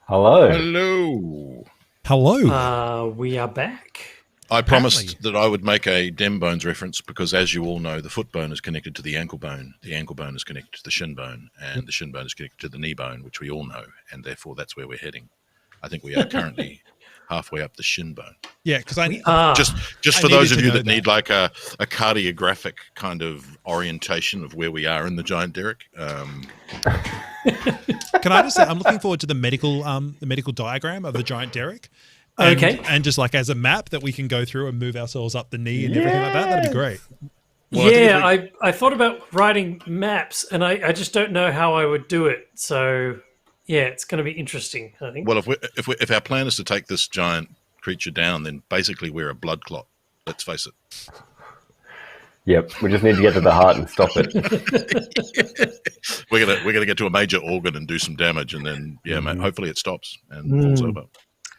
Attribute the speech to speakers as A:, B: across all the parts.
A: Hello.
B: Hello.
C: We are back.
B: I promised that I would make a dem bones reference because, as you all know, the foot bone is connected to the ankle bone is connected to the shin bone, and the shin bone is connected to the knee bone, which we all know, and therefore that's where we're heading. I think we are currently halfway up the shin bone.
D: Yeah, because
B: just for those of you that need like a cardiographic kind of orientation of where we are in the giant derrick.
D: Can I just say I'm looking forward to the medical diagram of the giant derrick. And just like as a map that we can go through and move ourselves up the knee and everything like that. That'd be great.
C: Well, I thought about writing maps, and I just don't know how I would do it. So, yeah, it's going to be interesting, I think.
B: Well, if our plan is to take this giant creature down, then basically we're a blood clot. Let's face it.
A: Yep, we just need to get to the heart and stop it.
B: We're gonna get to a major organ and do some damage, and then mate, hopefully it stops and falls over.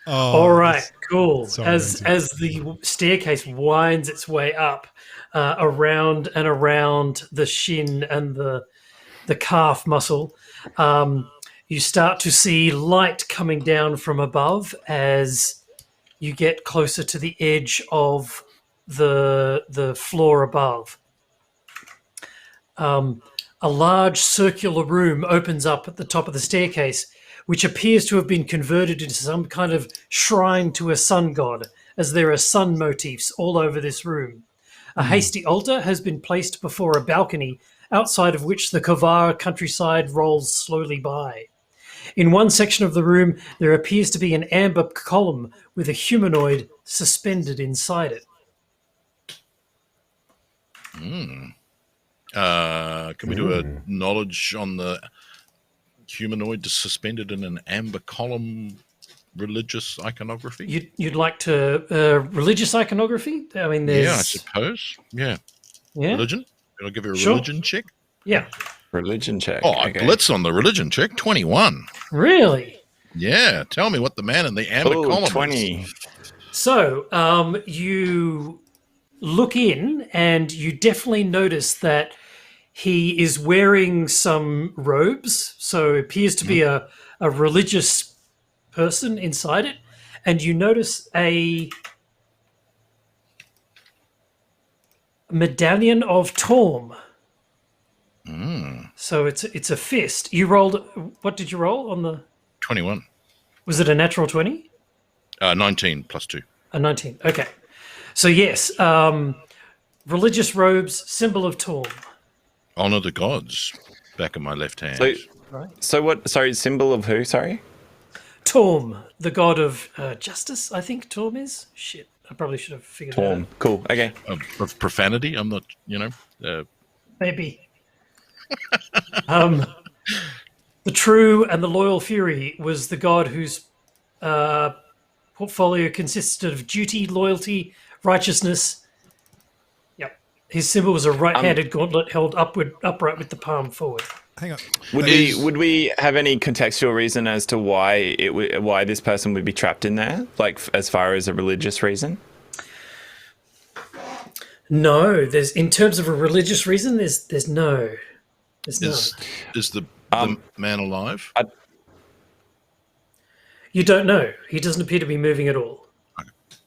C: Oh, all right, cool. As the staircase winds its way up around and around the shin and the calf muscle, you start to see light coming down from above as you get closer to the edge of the floor above. A large circular room opens up at the top of the staircase, which appears to have been converted into some kind of shrine to a sun god, as there are sun motifs all over this room. A hasty altar has been placed before a balcony, outside of which the Kavar countryside rolls slowly by. In one section of the room, there appears to be an amber column with a humanoid suspended inside it.
B: Can we do a knowledge on the humanoid suspended in an amber column religious iconography?
C: You'd like to religious iconography? I mean, there's...
B: Yeah, I suppose. Yeah. Religion? I'll give you a religion check.
C: Yeah.
E: Religion check.
B: Oh, I blitz on the religion check. 21.
C: Really?
B: Yeah. Tell me what the man in the amber column
E: 20.
B: is.
C: So, you look in and you definitely notice that he is wearing some robes. So it appears to be a religious person inside it. And you notice a medallion of Torm. So it's a fist. You rolled, what did you roll on the?
B: 21.
C: Was it a natural 20?
B: 19 plus 2.
C: A 19, okay. So yes, religious robes, symbol of Torm.
B: Honor the gods, back of my left hand.
E: So what, sorry, symbol of who, sorry?
C: Torm, the god of justice, I think Torm is. Shit, I probably should have figured that out.
E: Cool, okay.
B: Of profanity, I'm not,
C: Maybe. The true and the loyal fury was the god whose portfolio consisted of duty, loyalty, righteousness. Yep. His symbol was a right-handed gauntlet held upright with the palm forward.
D: Hang on.
E: Would we have any contextual reason as to why why this person would be trapped in there, like as far as a religious reason?
C: No, in terms of a religious reason, there's no. There's none.
B: Is the man alive?
C: You don't know. He doesn't appear to be moving at all.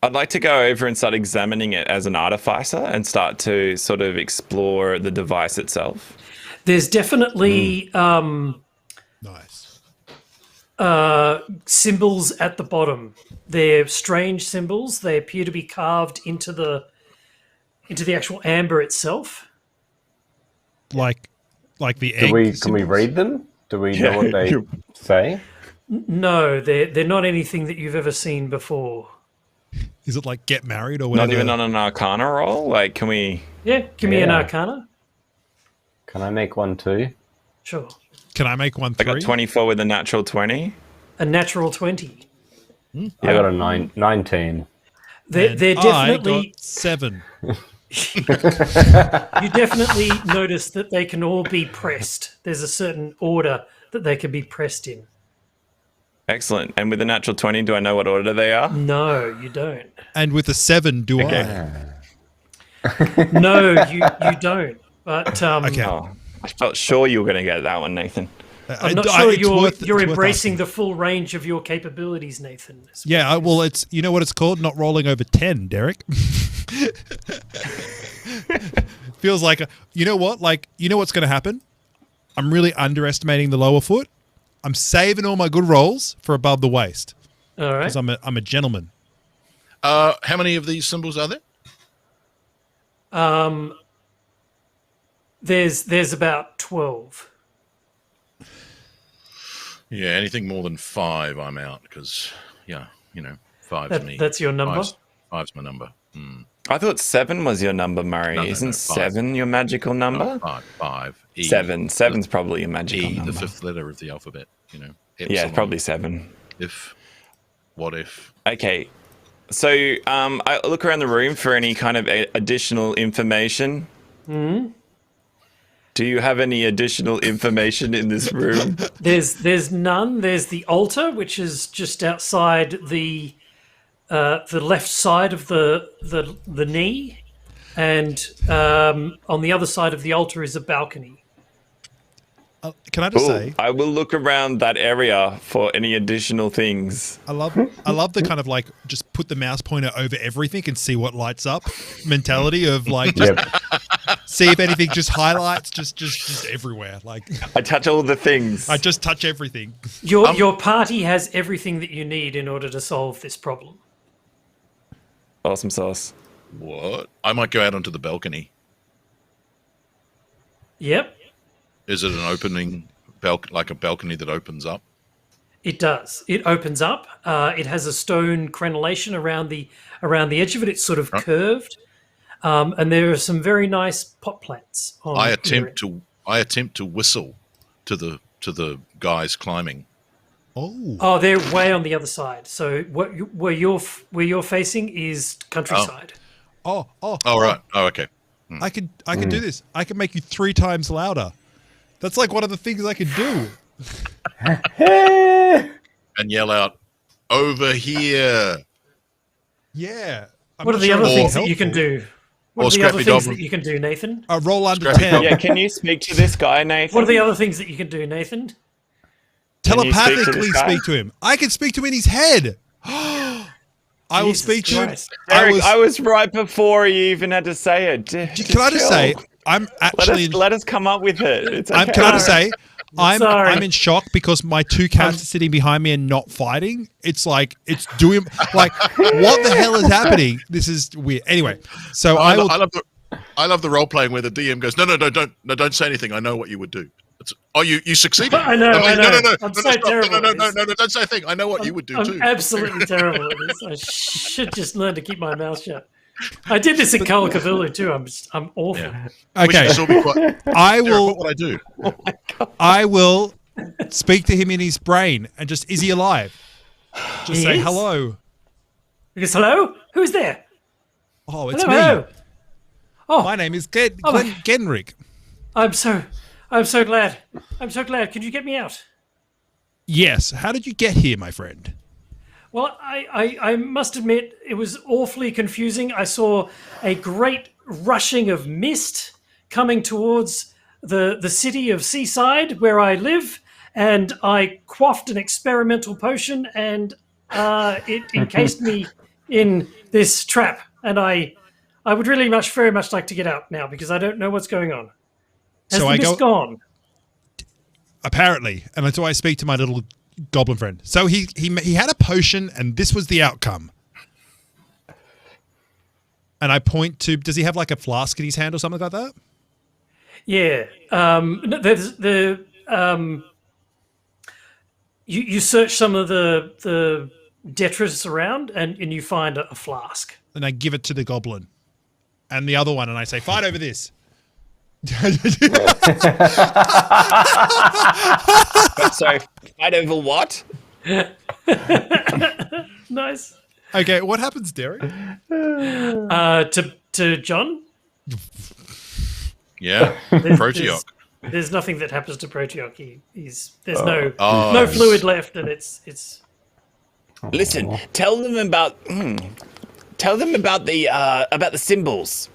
E: I'd like to go over and start examining it as an artificer and start to sort of explore the device itself.
C: There's definitely
D: nice
C: symbols at the bottom. They're strange symbols. They appear to be carved into the actual amber itself.
D: Like the egg.
A: Can we read them? Do we know what they say?
C: No, they're not anything that you've ever seen before.
D: Is it like get married or whatever?
E: Not even on an Arcana roll? Like, can we...
C: Yeah, give me an Arcana.
A: Can I make one too?
C: Sure.
D: Can I make one 3?
E: I got 24 with a natural 20.
C: A natural 20.
A: I got a 19.
C: They're definitely...
D: I got 7.
C: You definitely notice that they can all be pressed. There's a certain order that they can be pressed in.
E: Excellent. And with the natural 20, do I know what order they are?
C: No, you don't.
D: And with a 7, do
C: I? No, you don't. But
D: okay.
E: I felt sure you were going to get that one, Nathan.
C: I'm not sure you're embracing the full range of your capabilities, Nathan.
D: Yeah, well, it's you know what it's called? Not rolling over 10, Derek. Feels like, you know what? Like, you know what's going to happen? I'm really underestimating the lower foot. I'm saving all my good rolls for above the waist.
C: All right.
D: Because I'm a gentleman.
B: How many of these symbols are there?
C: There's about 12.
B: Yeah, anything more than 5, I'm out because, yeah, 5's me.
C: That's your number?
B: Five's my number.
E: I thought 7 was your number, Murray.
B: No,
E: Isn't
B: 5.
E: 7 your magical number?
B: No, 5. E,
E: 7. 7's probably your magical
B: E,
E: number.
B: the 5th letter of the alphabet.
E: Yeah, probably 7.
B: What if?
E: Okay. So I look around the room for any kind of additional information. Do you have any additional information in this room?
C: There's none. There's the altar, which is just outside the left side of the knee, and on the other side of the altar is a balcony.
D: Can I just say,
E: I will look around that area for any additional things.
D: I love the kind of like just put the mouse pointer over everything and see what lights up mentality of like just see if anything just highlights just everywhere. Like
E: I touch all the things.
D: I just touch everything.
C: Your party has everything that you need in order to solve this problem.
E: Awesome sauce.
B: What? I might go out onto the balcony.
C: Yep.
B: Is it an opening, like a balcony that opens up?
C: It does. It opens up. It has a stone crenellation around the edge of it. It's sort of curved, and there are some very nice pot plants.
B: I attempt to whistle to the guys climbing.
C: Oh, they're way on the other side. So where you're facing is countryside.
B: Oh, right. Oh, okay.
D: I could do this. I can make you 3 times louder. That's like one of the things I could do.
B: And yell out, "Over here!"
D: Yeah.
C: What are the other things that you can do? What are the other things that you can do, Nathan?
D: Roll under 10.
E: Yeah, can you speak to this guy, Nathan?
C: What are the other things that you can do, Nathan?
D: Telepathically speak to him. I can speak to him in his head. I will speak to him.
E: Derek, I was right before you even had to say it.
D: Can I just say, I'm actually...
E: Let us come up with it. It's okay.
D: Can I just say, I'm in shock because my 2 cats are sitting behind me and not fighting. It's like, it's doing... Like, what the hell is happening? This is weird. Anyway, so I
B: love the role-playing where the DM goes, No, don't say anything. I know what you would do. You succeeded.
C: I know.
B: No,
C: I'm so terrible.
B: No, don't say a thing. I know what you would do too.
C: I'm absolutely terrible at this. I should just learn to keep my mouth shut. I did this in Call of Cthulhu too. I'm awful.
B: Yeah.
D: Okay. I will.
B: What would I do?
D: I will speak to him in his brain and just, is he alive? Just say hello.
C: Because hello? Who's there?
D: Oh, it's
C: hello.
D: me. Oh, my name is Genrick.
C: I'm so glad. I'm so glad. Could you get me out?
D: Yes. How did you get here, my friend?
C: Well, I must admit it was awfully confusing. I saw a great rushing of mist coming towards the city of Seaside where I live, and I quaffed an experimental potion, and it encased me in this trap. And I would really very much like to get out now because I don't know what's going on. Has the mist gone?
D: Apparently, and so I speak to my little goblin friend. So he had a potion, and this was the outcome. And I point to, does he have like a flask in his hand or something like that?
C: Yeah. There's you search some of the detritus around, and you find a flask.
D: And I give it to the goblin, and the other one, and I say, "Fight over this."
E: So, fight over what?
C: Nice.
D: Okay, what happens, Derek?
C: To John?
B: Yeah, Proteoc.
C: There's nothing that happens to Proteoc. There's no fluid left, and it's.
E: Listen, tell them about the symbols.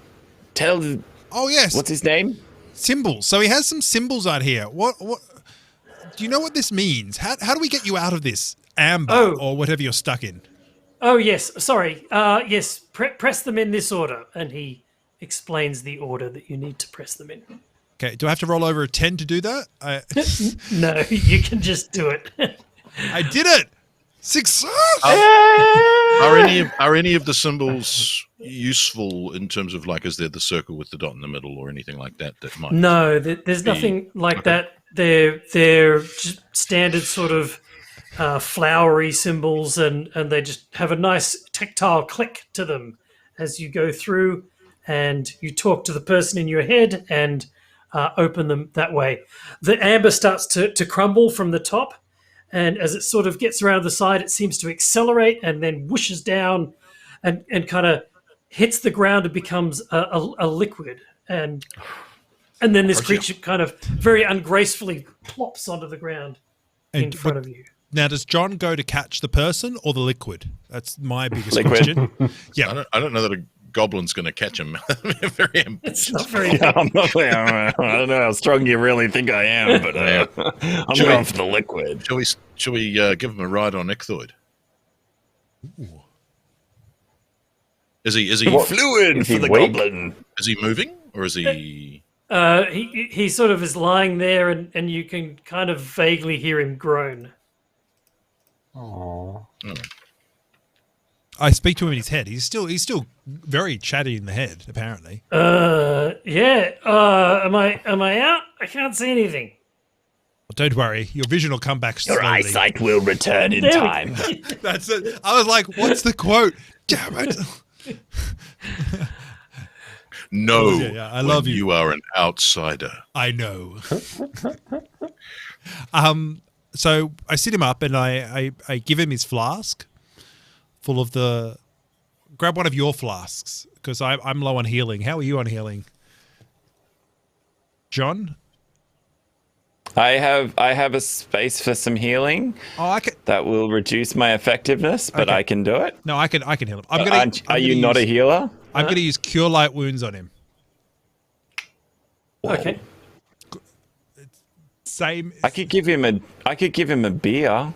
D: Oh yes.
E: What's his name?
D: Symbols. So he has some symbols out here. What do you know what this means? How do we get you out of this amber or whatever you're stuck in?
C: Oh, yes. Sorry. Yes. Press them in this order. And he explains the order that you need to press them in.
D: Okay. Do I have to roll over a 10 to do that?
C: No, you can just do it.
D: I did it. Success.
B: Are any of the symbols useful in terms of like, is there the circle with the dot in the middle or anything like that that might?
C: No, there's nothing like that. They're just standard sort of flowery symbols, and they just have a nice tactile click to them as you go through, and you talk to the person in your head and open them that way. The amber starts to crumble from the top. And as it sort of gets around the side, it seems to accelerate and then whooshes down and kind of hits the ground and becomes a liquid. And then this creature kind of very ungracefully plops onto the ground in front of you.
D: Now, does John go to catch the person or the liquid? That's my biggest question. Yeah,
B: I don't know that a goblin's going to catch him. Very ambitious.
C: It's not very
E: I don't know how strong you really think I am, but I'm going for the liquid.
B: Shall we give him a ride on Ichthoid? Is he
E: Fluid for the
A: weak?
E: goblin.
B: Is he moving or is he?
C: he sort of is lying there, and you can kind of vaguely hear him groan.
A: Aww.
D: I speak to him in his head. He's still very chatty in the head, apparently.
C: Yeah. Am I out? I can't see anything.
D: Well, don't worry, your vision will come back slowly.
E: Your eyesight will return in time.
D: That's it. I was like, what's the quote? Damn it.
B: No,
D: yeah, I love you.
B: You are an outsider.
D: I know. So I sit him up and I give him his flask full of the... Grab one of your flasks, because I'm low on healing. How are you on healing? John?
E: I have a space for some healing.
D: Oh, I can...
E: That will reduce my effectiveness, but
D: Okay.
E: I can do it.
D: No, I can heal him.
E: Are you not a healer?
D: I'm going to use Cure Light Wounds on him.
C: Okay.
E: Same. I could give him a beer.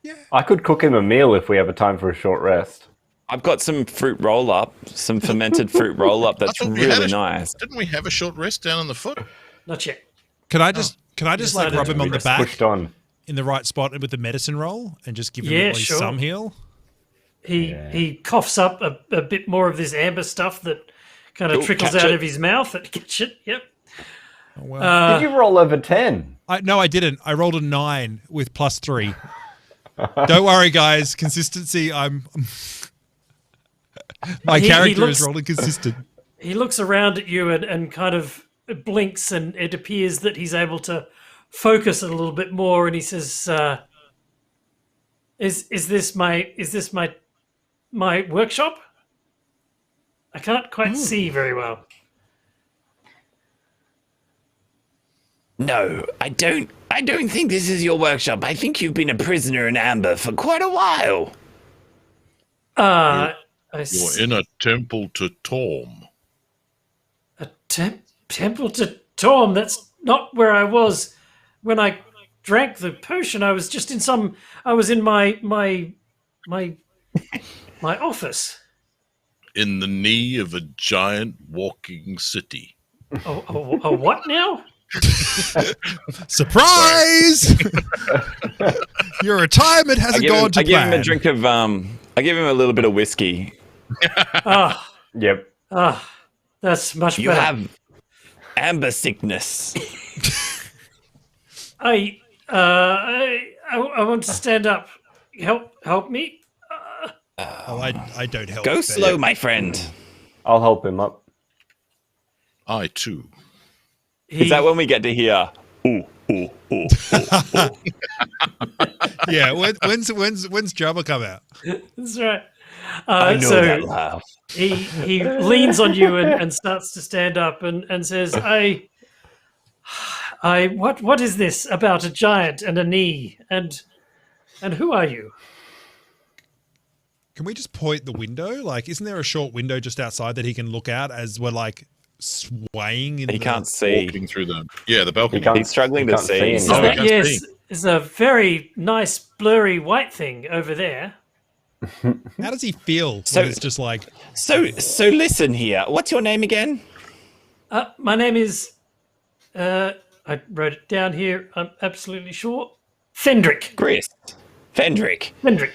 D: Yeah.
A: I could cook him a meal if we have a time for a short rest.
E: I've got some fruit roll up, some fermented fruit roll up that's really nice.
B: Didn't we have a short rest down on the foot?
C: Not yet.
D: Can I just like rub him on the back
A: Pushed on.
D: in the right spot with the medicine roll and just give him at least some heal?
C: He coughs up a bit more of this amber stuff that kind of trickles out of his mouth. Catch it. Yep.
D: Oh, well.
A: Did you roll over 10?
D: No, I didn't. I rolled a 9 with +3. Don't worry, guys. Consistency. My character is rolling consistent.
C: He looks around at you and kind of blinks, and it appears that he's able to focus a little bit more. And he says, "Is this my workshop? I can't quite see very well."
E: No, I don't think this is your workshop. I think you've been a prisoner in amber for quite a while.
B: You're in a temple to Torm.
C: A temple to Torm? That's not where I was when I drank the potion. I was just I was in my office.
B: In the knee of a giant walking city.
C: A what now?
D: Surprise! Your retirement hasn't gone to plan.
E: I give him a drink of I give him a little bit of whiskey.
A: Yep.
C: That's much better.
E: You have amber sickness.
C: I want to stand up. Help me.
D: I don't help.
E: Go slow, my friend.
A: I'll help him up.
B: I too.
E: Is that when we get to hear? Ooh, ooh, ooh, ooh, ooh.
D: Yeah. When's Jabba come out?
C: That's right.
E: I know that laugh.
C: He leans on you and starts to stand up and says, what is this about a giant and a knee and who are you?
D: Can we just point the window? Like, isn't there a short window just outside that he can look out as we're like swaying in
E: He
D: the
E: can't see.
B: Walking through the balcony.
E: He's struggling to see.
C: Is
B: Oh,
C: that,
B: I can
C: yes,
B: see.
C: there's a very nice blurry white thing over there.
D: How does he feel?
E: So-
D: When it's just like,
E: So listen here. What's your name again?
C: My name is, I wrote it down here, I'm absolutely sure. Fendrick.
E: Chris. Fendrick.
C: Fendrick.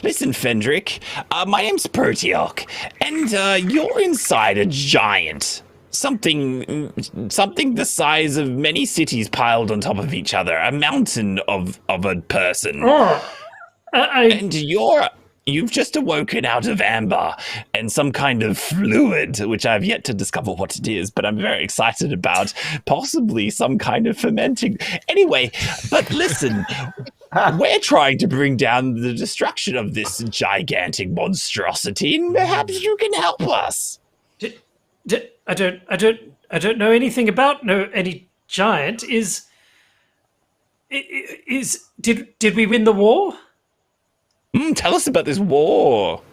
E: Listen, Fendrick. My name's Proteok, and you're inside a giant. Something the size of many cities piled on top of each other. A mountain of a person. And you've just awoken out of amber and some kind of fluid, which I've yet to discover what it is, but I'm very excited about. Possibly some kind of fermenting. Anyway, but listen, we're trying to bring down the destruction of this gigantic monstrosity, and perhaps you can help us.
C: I don't know anything about any giant. Did we win the war?
E: Tell us about this war.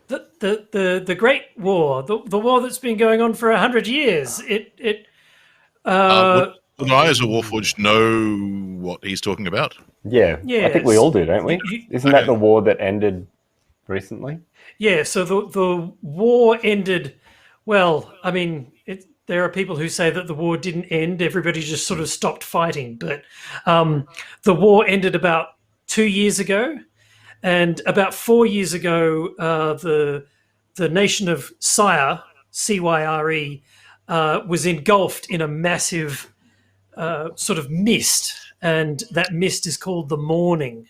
C: The Great War, the war that's been going on for 100 years.
B: Would I, as a Warforged, know what he's talking about?
A: Yeah, I think we all do, don't we? Isn't that the war that ended recently?
C: Yeah, so the war ended. Well, I mean, there are people who say that the war didn't end. Everybody just sort of stopped fighting. But the war ended about 2 years ago. And about 4 years ago, the nation of Cyre, C-Y-R-E, was engulfed in a massive sort of mist. And that mist is called the Morning.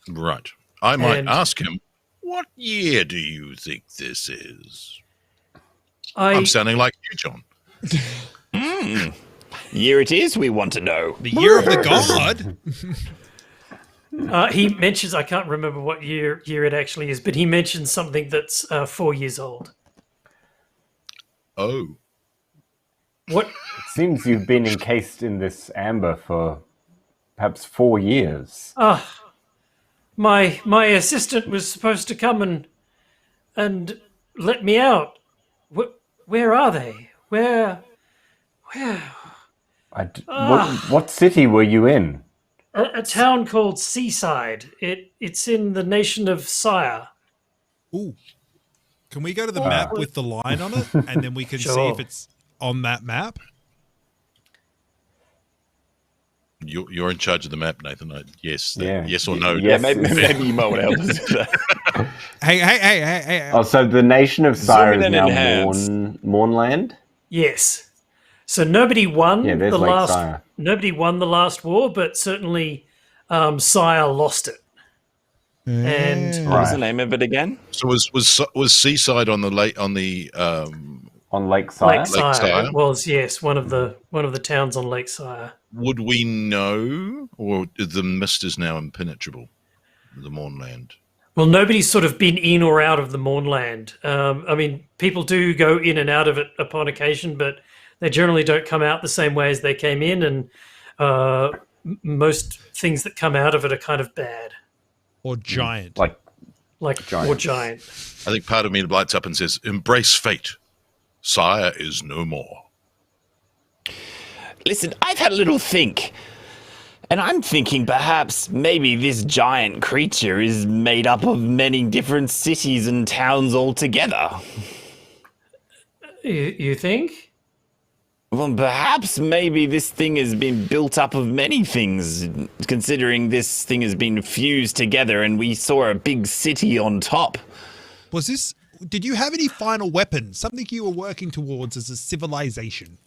B: Right. I might ask him, what year do you think this is? I'm sounding like you, John.
E: Year it is, we want to know.
D: the year of the god.
C: He mentions, I can't remember what year it actually is, but he mentions something that's 4 years old.
B: Oh.
C: What?
A: It seems you've been encased in this amber for perhaps 4 years.
C: My assistant was supposed to come and let me out. Where are they? Where?
A: What city were you in?
C: A town called Seaside. It's in the nation of Cyre.
D: Ooh. Can we go to the map with the line on it, and then we can see if it's on that map?
B: You're in charge of the map, Nathan.
A: Yes
B: or no?
A: Yeah,
E: Maybe you might want to help us with that.
D: Hey.
A: Oh, so the nation of Cyre
E: Zoom
A: is
E: in
A: now
E: and
A: Mornland?
C: Yes. So nobody won
A: Yeah, there's
C: the
A: Lake
C: last.
A: Cyre.
C: Nobody won the last war, but certainly Cyre lost it. And
E: What was the name of it again?
B: So was Seaside on the lake on
A: Lake Cyre?
C: Lake Cyre.
B: Cyre?
C: It was, yes, one of the towns on Lake Cyre.
B: Would we know, or the mist is now impenetrable, the Mornland?
C: Well, nobody's sort of been in or out of the Mornland. I mean, people do go in and out of it upon occasion, but they generally don't come out the same way as they came in, and most things that come out of it are kind of bad.
D: Or giant.
C: Like
A: giant.
C: or giant.
B: I think part of me lights up and says, "Embrace fate. Sire is no more."
E: Listen, I've had a little think. And I'm thinking perhaps maybe this giant creature is made up of many different cities and towns altogether.
C: You think?
E: Well, perhaps maybe this thing has been built up of many things, considering this thing has been fused together and we saw a big city on top.
D: Did you have any final weapons? Something you were working towards as a civilization?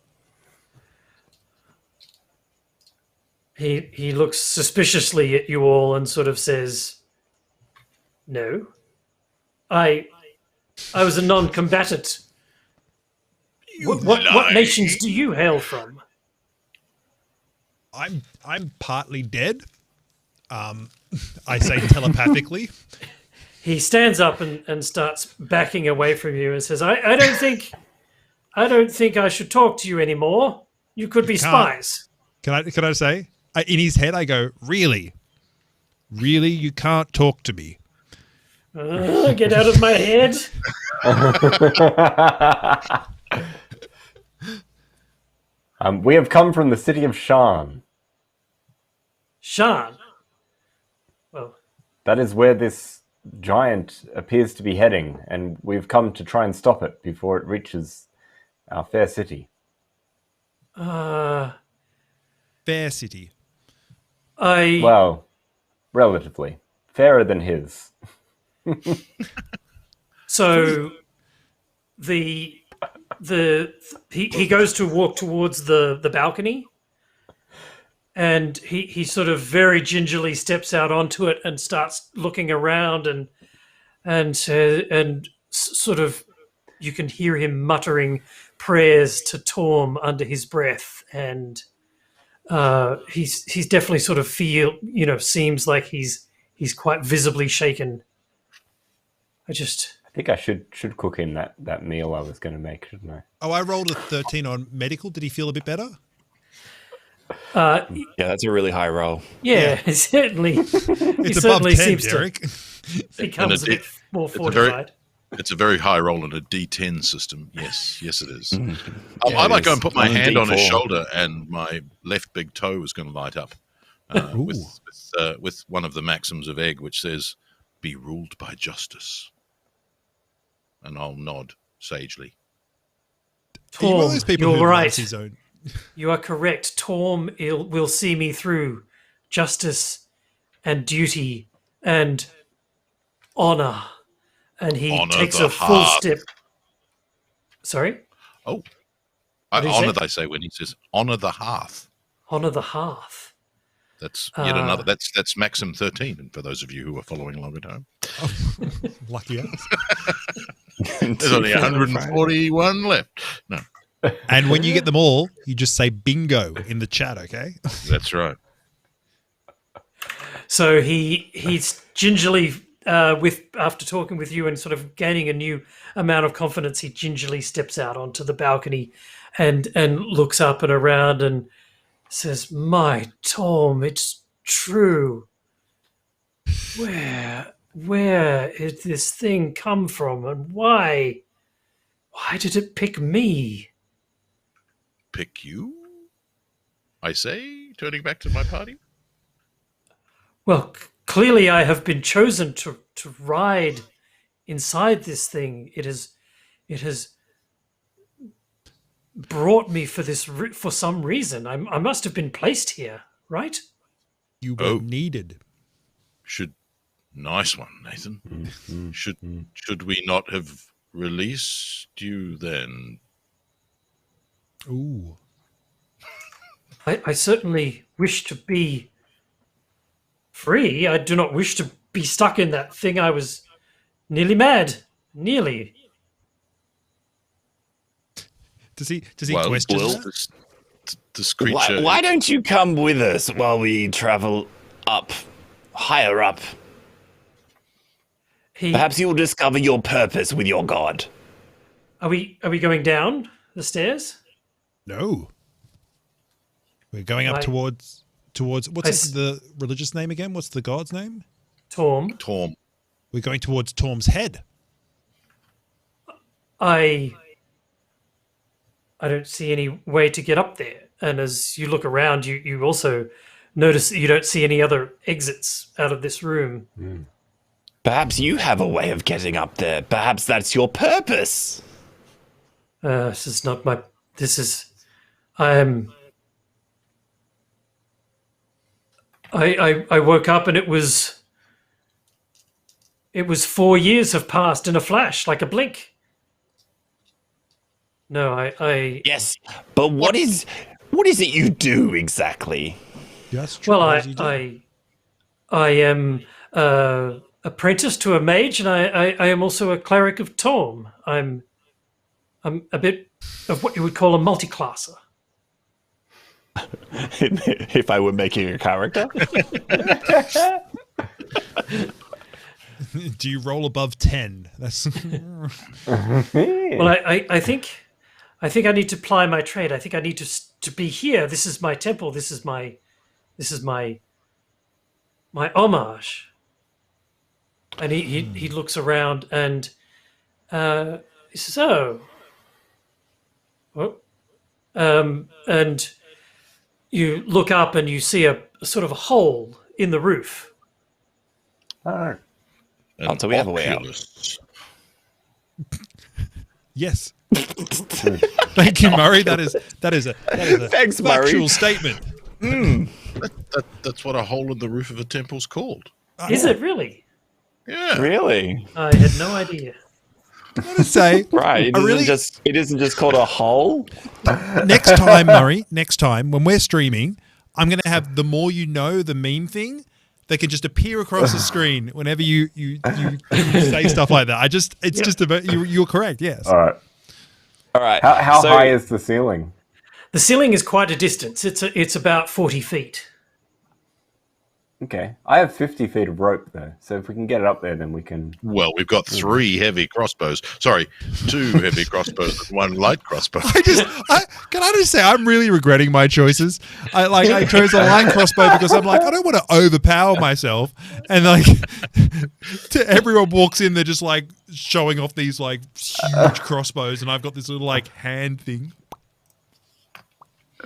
C: He looks suspiciously at you all and sort of says, "No, I was a non-combatant. What nations do you hail from?"
D: I'm partly dead. I say telepathically.
C: He stands up and starts backing away from you and says, I don't think I should talk to you anymore. You could be spies.
D: Can I say? In his head, I go, really? Really? You can't talk to me.
C: Get out of my head.
A: We have come from the city of Shan.
C: Shan. Well,
A: That is where this giant appears to be heading, and we've come to try and stop it before it reaches our fair city.
D: Fair city.
A: Well, relatively. Fairer than his.
C: So he goes to walk towards the balcony, and he sort of very gingerly steps out onto it and starts looking around and sort of you can hear him muttering prayers to Torm under his breath, and he's definitely sort of seems like he's quite visibly shaken. I
A: think I should cook in that meal I was going to make, shouldn't I?
D: Oh, I rolled a 13 on medical. Did he feel a bit better?
E: Yeah, that's a really high roll.
C: Yeah. Certainly.
D: It's
C: he
D: above 10,
C: seems
D: Derek.
C: to becomes a bit more
B: it's
C: fortified.
B: It's a very high roll in a D10 system. Yes, it is.
E: Yeah,
B: I might go and put my
E: on a
B: hand on his
E: D4.
B: shoulder, and my left big toe is going to light up with one of the maxims of Egg, which says, "Be ruled by justice." And I'll nod sagely.
D: Are you one of
C: Torm,
D: those people
C: you're
D: who
C: right.
D: loves his own?
C: You are correct. Torm will see me through justice and duty and honor. And he
B: Honor
C: takes
B: the
C: a full
B: heart.
C: step. Sorry?
B: I
C: did he
B: honor,
C: say?
B: they say when he says, "Honor the hearth."
C: Honor the hearth.
B: That's yet another. That's Maxim 13. And for those of you who are following along at home,
D: Lucky us.
B: there's only 141 left. No,
D: And when you get them all, you just say bingo in the chat, okay?
B: that's right.
C: So he's gingerly, after talking with you and sort of gaining a new amount of confidence, he gingerly steps out onto the balcony and looks up and around and says, "My Tom, it's true. Where did this thing come from, and why did it pick me?"
B: Pick you, I say, turning back to my party.
C: Well, clearly I have been chosen to ride inside this thing. It has brought me for some reason. I must have been placed here, right?
D: You were needed.
B: Nice one, Nathan. Should we not have released you then?
D: Ooh.
C: I certainly wish to be free. I do not wish to be stuck in that thing. I was nearly mad. Nearly.
D: Does he question that?
B: This creature.
E: Why don't you come with us while we travel up, higher up? Perhaps you'll discover your purpose with your god.
C: Are we going down the stairs?
D: No. We're going up towards what's the religious name again? What's the god's name?
C: Torm.
D: We're going towards Torm's head.
C: I don't see any way to get up there. And as you look around, you also notice that you don't see any other exits out of this room.
E: Perhaps you have a way of getting up there. Perhaps that's your purpose.
C: This is not my... This is... I woke up and it was 4 years have passed in a flash, like a blink. No, I
E: Yes, but what is it you do exactly?
D: That's true.
C: well, I am apprentice to a mage, and I am also a cleric of Torm. I'm a bit of what you would call a multiclasser.
E: If I were making a character?
D: Do you roll above 10? That's
C: Well, I think I need to ply my trade. I think I need to be here. This is my temple. This is my homage. And he looks around and he says, "Oh, and you look up and you see a sort of a hole in the roof.
A: Oh.
E: So we have a way out.
B: Oculus.
D: Yes. Thank you, Murray. That is a
E: Thanks,
D: factual
E: Murray.
D: statement.
B: That's what a hole in the roof of a temple's called.
C: Is it really?
B: Yeah.
E: Really?
C: I had no idea.
D: I'm gonna say,
E: Right. It isn't just called a hole.
D: next time, Murray, next time when we're streaming, I'm going to have the more you know, the meme thing that can just appear across the screen whenever you say stuff like that. It's just about you're correct. Yes.
A: All right.
E: All right.
A: How
E: so,
A: high is the ceiling?
C: The ceiling is quite a distance. It's about 40 feet.
A: Okay. I have 50 feet of rope, though. So if we can get it up there, then we can...
B: Well, we've got 3 heavy crossbows. Sorry, 2 heavy crossbows and 1 light crossbow.
D: Can I just say I'm really regretting my choices. I chose a line crossbow because I'm like I don't want to overpower myself, and like everyone walks in, they're just like showing off these like huge crossbows, and I've got this little like hand thing.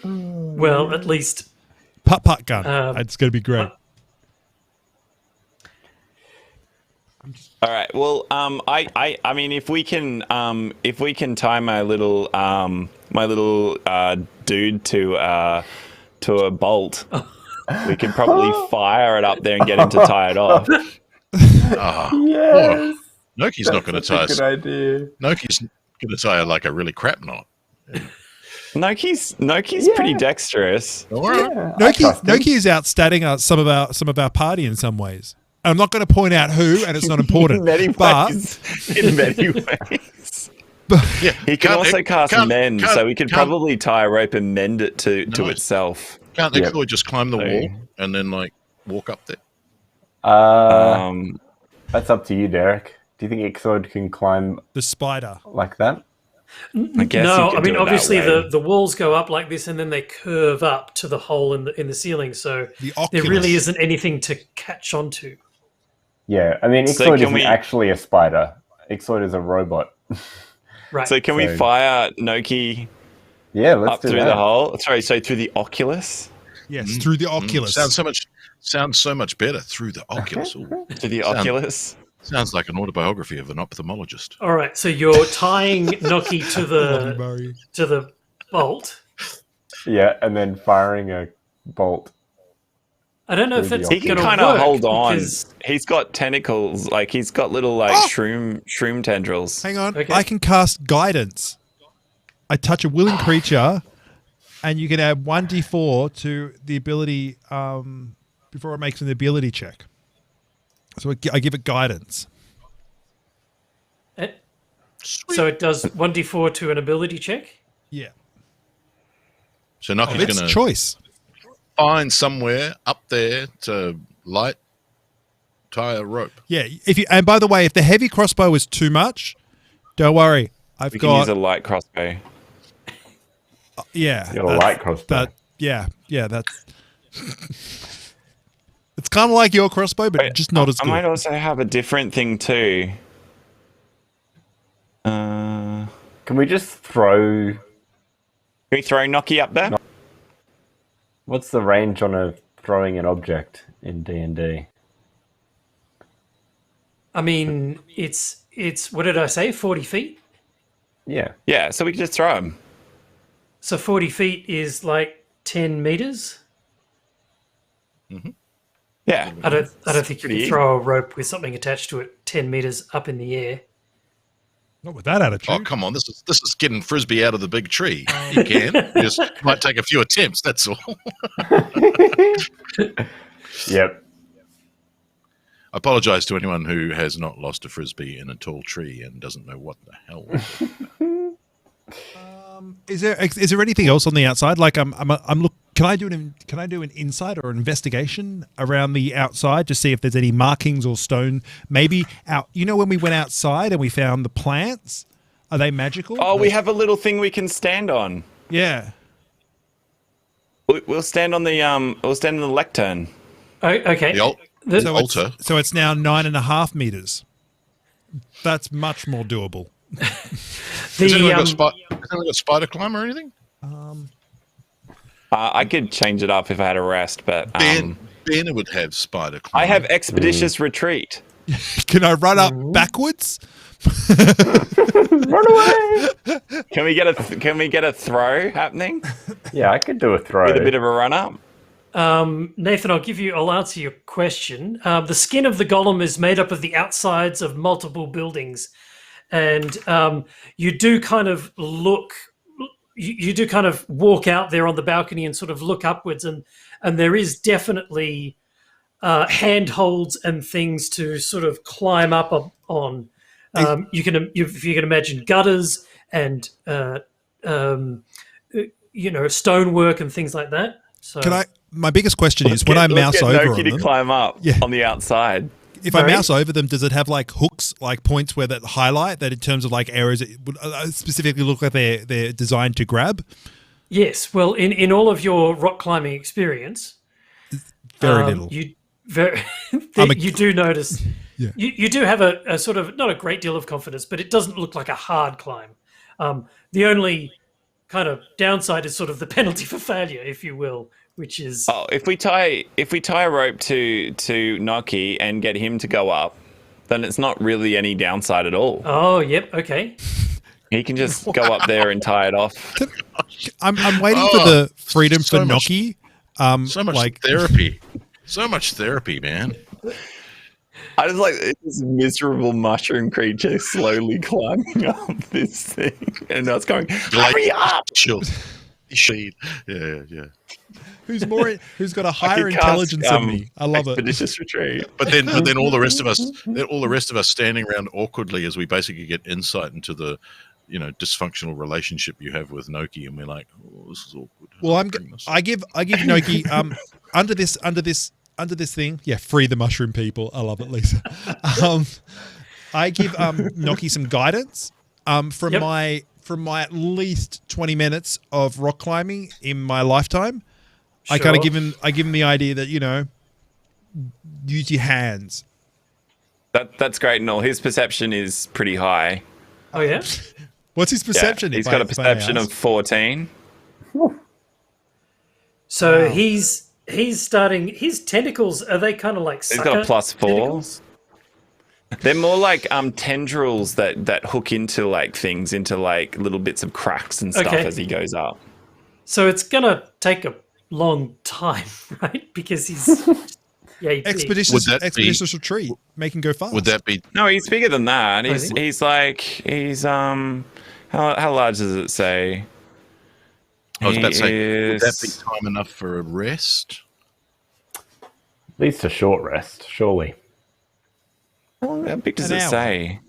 C: Well, at least
D: Putt gun. It's going to be great.
E: All right. Well, I mean, if we can tie my little dude to a bolt, we can probably fire it up there and get him to tie it off.
A: Yes!
B: Noki's not going to tie us.
A: Good idea.
B: Noki's going to tie like a really crap knot.
E: Noki's pretty dexterous.
B: All right.
A: Yeah, I trust him.
D: Noki is outstatting some of our party in some ways. I'm not going to point out who, and it's not important.
E: In many
D: but
E: ways. In many ways.
B: Yeah.
E: He can also cast mend, so we could
B: can't-
E: probably tie a rope and mend it to
B: Nice.
E: itself.
B: Can't the
A: Yep.
B: Exoid just climb the wall and then like walk up there?
A: That's up to you, Derek. Do you think Ixoid can climb
D: the spider.
A: like that?
E: I guess
C: no,
E: you could
C: I mean
E: do it that
C: obviously
E: way.
C: the walls go up like this and then they curve up to the hole in the ceiling. So
D: The
C: there
D: Oculus.
C: really isn't anything to catch onto.
A: Yeah, I mean,
E: So
A: Ixoid
E: can
A: isn't
E: we-
A: actually a spider. Ixoid is a robot.
C: Right.
E: So can we
A: So-
E: fire Noki
A: Yeah, let's
E: up
A: do
E: through
A: that.
E: the hole? Sorry, so through the Oculus?
D: Yes, through the Oculus.
B: Sounds so much better through the Oculus. Ooh.
E: Through the Oculus?
B: Sounds like an autobiography of an ophthalmologist.
C: All right. So you're tying Noki
D: Murray.
C: to the bolt.
A: Yeah, and then firing a bolt.
C: I don't know if
A: Through
C: that's
A: the
E: He can
C: going to
E: kind of
C: work
E: hold on.
C: because-
E: He's got tentacles, like he's got little like shroom tendrils.
D: Hang on.
C: Okay.
D: I can cast guidance. I touch a willing creature, and you can add 1d4 to the ability before it makes an ability check. So I give it guidance.
C: So it does 1d4 to an ability check.
D: Yeah.
B: So
D: Of
B: Noki's
D: its
B: going to
D: choice.
B: find somewhere up there to tie a rope.
D: Yeah. And by the way, if the heavy crossbow is too much, don't worry. I've
E: We can use
D: got
E: a light crossbow.
D: yeah.
A: You got a light crossbow.
D: That's it's kind of like your crossbow, but just not as
E: I
D: good.
E: might also have a different thing too. Can
A: Can we just throw...
E: we throw Noki up there?
A: What's the range on a throwing an object in D&D?
C: I mean, it's what did I say? 40 feet.
A: Yeah.
E: Yeah, so we can just throw him.
C: So 40 feet is like 10 meters.
E: Yeah.
C: I don't think you
E: pretty
C: can throw a rope with something attached to it 10 meters up in the air.
D: Not with that attitude.
B: Oh, come on. This is getting Frisbee out of the big tree. You can. You just might take a few attempts, that's all.
A: Yep.
B: I apologize to anyone who has not lost a Frisbee in a tall tree and doesn't know what the hell.
D: Is there anything else on the outside? Like I'm look. Can I do an insight or investigation around the outside to see if there's any markings or stone? Maybe out. You know when we went outside and we found the plants. Are they magical?
E: Oh, we have a little thing we can stand on.
D: Yeah.
E: We'll stand on the lectern.
C: Oh, okay.
B: The altar.
D: So it's now 9.5 meters. That's much more doable.
B: Has anyone got spider climb or anything?
E: I could change it up if I had a rest, but
B: Ben would have spider climb.
E: I have expeditious retreat.
D: Can I run up backwards?
A: Run away!
E: Can we get a throw happening
A: Yeah, I could do a throw.
E: with a bit of a run up?
C: Nathan, I'll answer your question. The skin of the golem is made up of the outsides of multiple buildings, and you do kind of walk out there on the balcony and sort of look upwards, and there is definitely handholds and things to sort of climb up on. If you can imagine gutters and stonework and things like that. So
D: My biggest question is when I mouse over
E: Noki to
D: them,
E: climb up on the outside.
D: if I mouse over them, does it have like hooks, like points where that highlight that in terms of like areas it would specifically look like they're designed to grab?
C: Yes, well, in all of your rock climbing experience,
D: Very little.
C: you do notice.
D: Yeah.
C: You do have a sort of, not a great deal of confidence, but it doesn't look like a hard climb. The only kind of downside is sort of the penalty for failure, if you will, which is
E: If we tie a rope to Noki and get him to go up, then it's not really any downside at all.
C: Oh, yep, okay.
E: He can just go up there and tie it off.
D: I'm waiting for the freedom
B: so
D: for
B: much-
D: Noki.
B: So much therapy. So much therapy, man.
E: I just like this miserable mushroom creature slowly climbing up this thing, and now it's going, hurry up!
B: Chill. Yeah.
D: Who's got a higher
E: I could
D: intelligence
E: cast,
D: than me? I love it.
E: Expeditious retreat.
B: But then all the rest of us standing around awkwardly as we basically get insight into the dysfunctional relationship you have with Noki, and we're like, oh, this is awkward.
D: Well, I give Noki under this thing. Yeah, free the mushroom people. I love it, Lisa. I give Noki some guidance from my at least 20 minutes of rock climbing in my lifetime.
C: Sure.
D: I give him the idea that use your hands.
E: That's great and all. His perception is pretty high.
C: Oh, yeah?
D: What's his perception?
E: He's got a perception of 14.
C: So
D: Wow.
C: he's starting, his tentacles, are they kind of like
E: He's got a +4.
C: tentacles?
E: They're more like tendrils that hook into like things, into like little bits of cracks and stuff
C: Okay.
E: as he goes up.
C: So it's going to take a long time, right? Because he's big.
D: Expeditious retreat. Make him go fast.
B: Would that be?
E: No, he's bigger than that.
C: is he?
E: He's how large does it say?
B: I was about to say, would that be
E: Is-
B: time enough for a rest?
A: At least a short rest, surely.
E: How big does
D: An
E: it
D: hour.
E: say?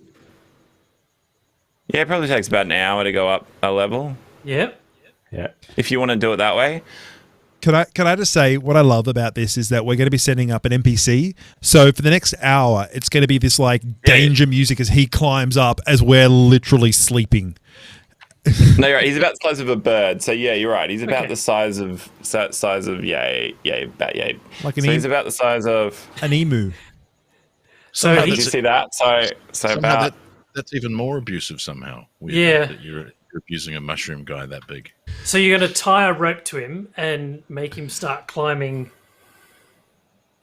E: Yeah, it probably takes about an hour to go up a level
C: Yeah.
A: Yeah.
E: if you want to do it that way.
D: Can I just say what I love about this is that we're going to be setting up an NPC. So for the next hour, it's going to be this like danger music as he climbs up as we're literally sleeping.
E: No, you're right. He's about the size of a bird. So yeah, you're right. He's about
C: Okay.
E: the size of about yay.
D: Like an
E: So he's about the size of.
D: an emu.
C: So
E: Did you
C: he's,
E: see that? So
B: Somehow
E: about.
B: that's even more abusive somehow. Weird
C: Yeah.
B: that you're abusing a mushroom guy that big.
C: so you're going to tie a rope to him and make him start climbing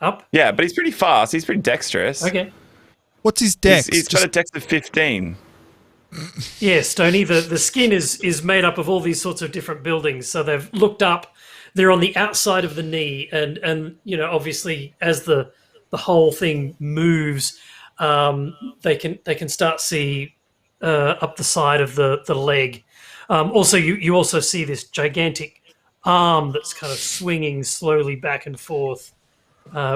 C: up?
E: Yeah, but he's pretty fast. He's pretty dexterous.
C: Okay.
D: What's his dex?
E: He's got a dex of 15.
C: Yeah, Stoney, the skin is made up of all these sorts of different buildings. So they've looked up, they're on the outside of the knee, and obviously as the whole thing moves, they can start see up the side of the leg. Also, you also see this gigantic arm that's kind of swinging slowly back and forth,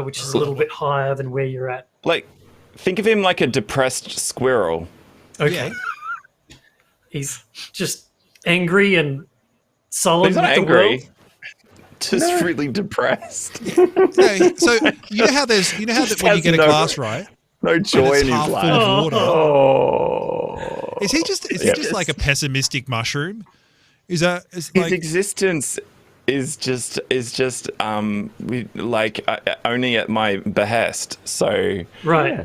C: which is a little bit higher than where you're at.
E: Like, think of him like a depressed squirrel.
C: Okay. He's just angry and sullen
E: He's not
C: with the
E: angry.
C: world.
E: Just really depressed.
D: Yeah, so you know how that when you get a
E: no-
D: glass, right?
E: No
D: and
E: joy
D: it's
E: in his
D: half full
E: life.
D: of water.
A: Oh.
D: Is he just like a pessimistic mushroom? Is
E: His
D: like
E: existence is just only at my behest. So
C: Right.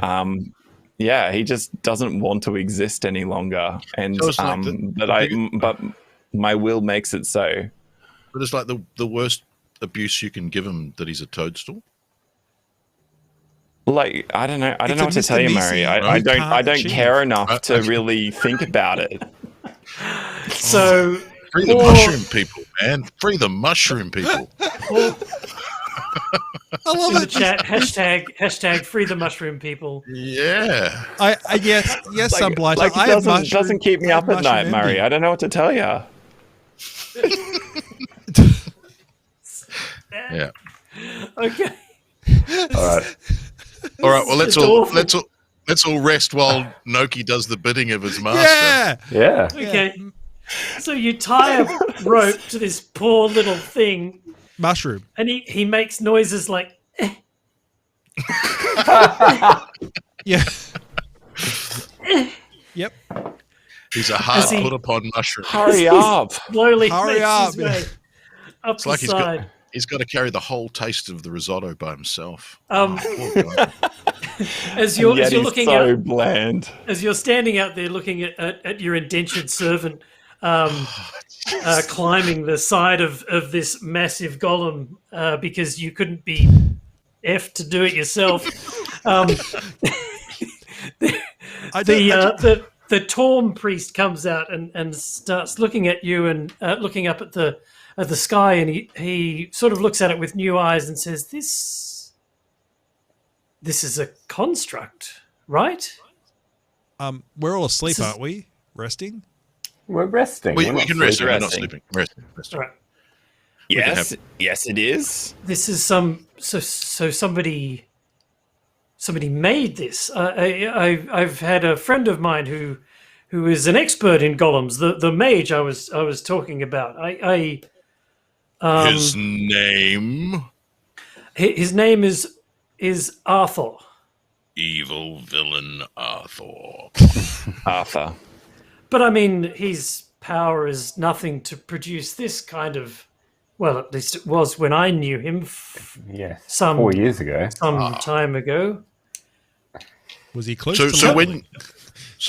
E: yeah, he just doesn't want to exist any longer. And
B: So it's like
E: but My will makes it so.
B: But it's like the worst abuse you can give him that he's a toadstool.
E: Like, I don't know. I don't
D: It's
E: know
D: a
E: what to tell you,
D: Mr.
E: Murray.
D: Nisi
E: I
D: you
E: don't.
D: can't
E: I don't
D: achieve.
E: care enough to really think about it.
C: So
B: Free the mushroom people, man. Free the mushroom people.
D: I love
C: in the
D: it.
C: chat, hashtag free the mushroom people.
B: Yeah.
D: I yes, Sunblighter.
E: Like,
D: I
E: it
D: have mushroom,
E: doesn't keep me
D: I
E: up
D: have
E: at night,
D: mushroom
E: Murray.
D: envy.
E: I don't know what to tell you.
B: Yeah.
C: Okay.
A: All right.
B: All right. Well,
C: It's awful.
B: let's all rest while Noki does the bidding of his master.
D: Yeah.
A: Yeah.
C: Okay. So you tie a rope to this poor little thing,
D: Mushroom.
C: and he makes noises like,
D: Yeah. Yep.
B: He's a hard
C: As he-
B: put upon mushroom.
E: Hurry up!
C: slowly
D: Hurry
C: makes
D: up,
C: his way up
B: It's
C: the
B: like
C: side.
B: he's got to carry the whole taste of the risotto by himself.
C: As
E: And
C: you're
E: yet he's
C: looking
E: so
C: out,
E: bland.
C: as you're standing out there looking at your indentured servant climbing the side of this massive golem because you couldn't be effed to do it yourself. The Torm priest comes out and starts looking at you and looking up at the sky, and he sort of looks at it with new eyes and says, This is a construct, right?
D: We're all asleep,
C: This is-
D: aren't we? Resting?
A: We're resting.
B: We
A: We're not
B: can rest.
A: sleeping.
B: We're not
E: Resting.
B: sleeping. Resting.
C: All right.
E: Yes, yes, it is.
C: This is somebody made this. I've had a friend of mine who is an expert in golems. The mage I was talking about.
B: His name?
C: His name is Arthur.
B: Evil villain Arthur.
E: Arthur.
C: But I mean, his power is nothing to produce this kind of. Well, at least it was when I knew him
A: Yes.
C: some
A: 4 years ago.
C: some time ago.
D: Was he close
B: So,
D: to
B: so
D: leveling?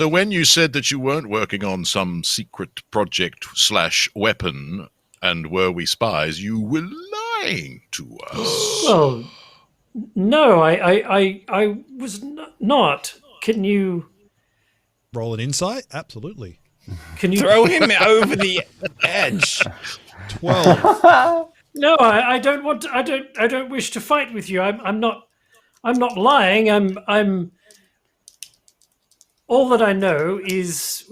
B: when you said that you weren't working on some secret project / weapon, and were we spies, you were lying to us.
C: Well, no, I was not. Can you
D: Roll an insight? Absolutely.
E: Throw him over the edge.
D: 12.
C: No, I don't want. To, I don't wish to fight with you. I'm not lying. I'm. All that I know is